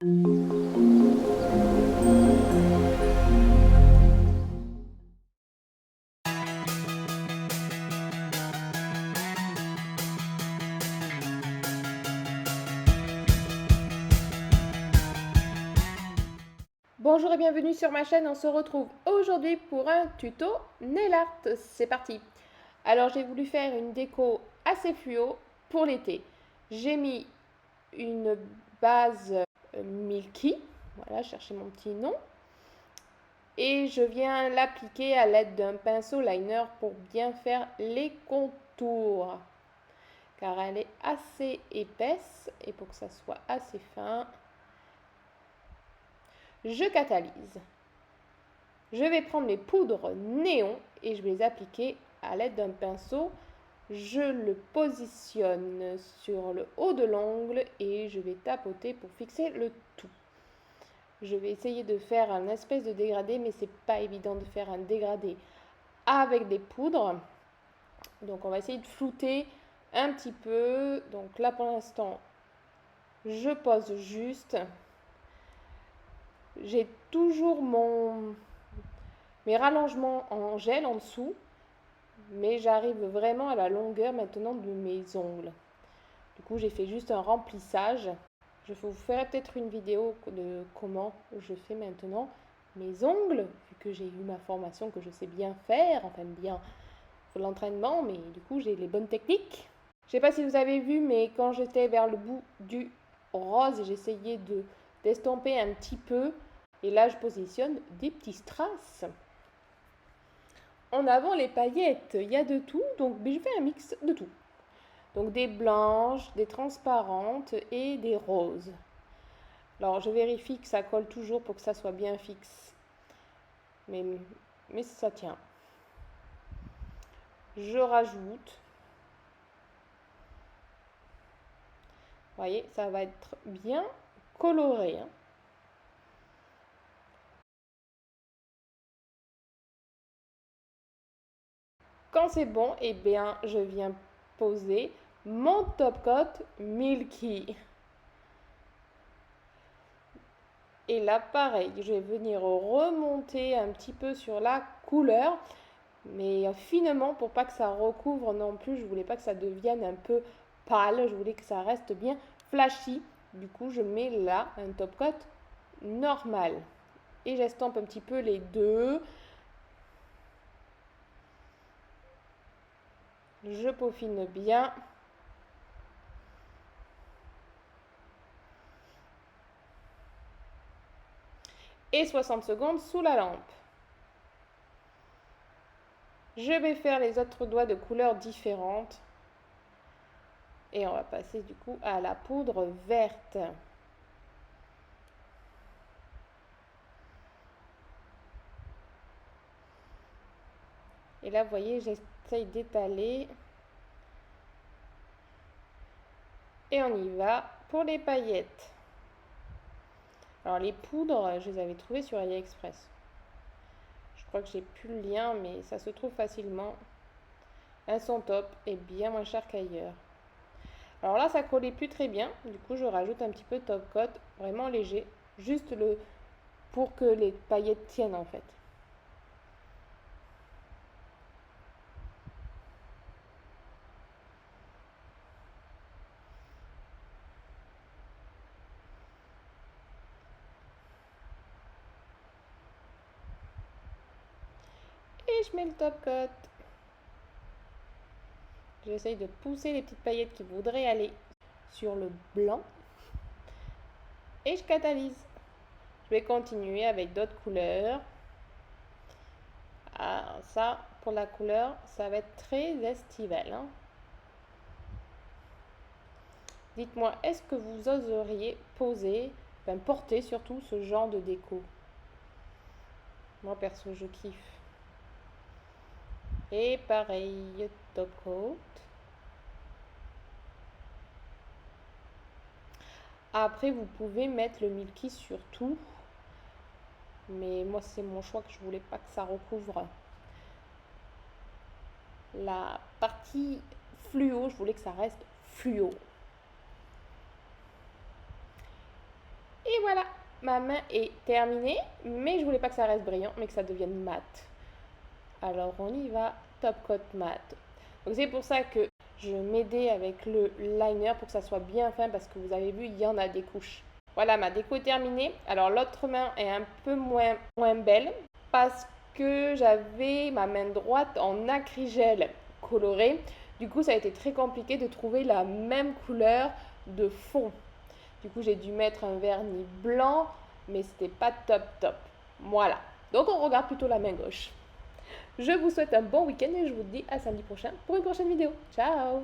Bonjour et bienvenue sur ma chaîne, on se retrouve aujourd'hui pour un tuto nail art, c'est parti. Alors j'ai voulu faire une déco assez fluo pour l'été. J'ai mis une base Milky, voilà, cherchez mon petit nom. Et je viens l'appliquer à l'aide d'un pinceau liner pour bien faire les contours. Car elle est assez épaisse et pour que ça soit assez fin, je catalyse. Je vais prendre mes poudres néon et je vais les appliquer à l'aide d'un pinceau. Je le positionne sur le haut de l'ongle et je vais tapoter pour fixer le tout. Je vais essayer de faire un espèce de dégradé, mais c'est pas évident de faire un dégradé avec des poudres. Donc on va essayer de flouter un petit peu. Donc là pour l'instant, je pose juste. J'ai toujours mes rallongements en gel en dessous, mais j'arrive vraiment à la longueur maintenant de mes ongles. Du coup, j'ai fait juste un remplissage. Je vous ferai peut-être une vidéo de comment je fais maintenant mes ongles, vu que j'ai eu ma formation, que je sais bien faire, enfin bien pour l'entraînement, mais du coup, j'ai les bonnes techniques. Je ne sais pas si vous avez vu, mais quand j'étais vers le bout du rose, j'essayais d'estomper un petit peu. Et là, je positionne des petits strass. En avant, les paillettes, il y a de tout, donc je fais un mix de tout. Donc des blanches, des transparentes et des roses. Alors je vérifie que ça colle toujours pour que ça soit bien fixe. Mais ça tient. Je rajoute. Vous voyez, ça va être bien coloré. Quand c'est bon, eh bien, je viens poser mon top coat Milky. Et là, pareil, je vais venir remonter un petit peu sur la couleur, mais finement pour pas que ça recouvre non plus. Je voulais pas que ça devienne un peu pâle, je voulais que ça reste bien flashy. Du coup, je mets là un top coat normal. Et j'estompe un petit peu les deux. Je peaufine bien. Et 60 secondes sous la lampe. Je vais faire les autres doigts de couleurs différentes. Et on va passer du coup à la poudre verte. Et là, vous voyez, j'essaye d'étaler. Et on y va pour les paillettes. Alors les poudres, je les avais trouvées sur AliExpress. Je crois que j'ai plus le lien, mais ça se trouve facilement. Elles sont top et bien moins chères qu'ailleurs. Alors là, ça collait plus très bien. Du coup, je rajoute un petit peu de top coat, vraiment léger, juste pour que les paillettes tiennent en fait. Et je mets le top coat. J'essaye de pousser les petites paillettes qui voudraient aller sur le blanc. Et je catalyse. Je vais continuer avec d'autres couleurs. Ah, ça, pour la couleur, ça va être très estival. Dites-moi, est-ce que vous oseriez poser, enfin porter surtout ce genre de déco? Moi, perso, je kiffe. Et pareil, top coat. Après, vous pouvez mettre le Milky sur tout. Mais moi, c'est mon choix que je voulais pas que ça recouvre la partie fluo. Je voulais que ça reste fluo. Et voilà, ma main est terminée, mais je voulais pas que ça reste brillant, mais que ça devienne mat. Alors on y va, top coat mat. Donc c'est pour ça que je m'aidais avec le liner pour que ça soit bien fin parce que vous avez vu, il y en a des couches. Voilà, ma déco est terminée. Alors l'autre main est un peu moins belle parce que j'avais ma main droite en acrygel coloré. Du coup, ça a été très compliqué de trouver la même couleur de fond. Du coup, j'ai dû mettre un vernis blanc, mais c'était pas top. Voilà. Donc on regarde plutôt la main gauche. Je vous souhaite un bon week-end et je vous dis à samedi prochain pour une prochaine vidéo. Ciao!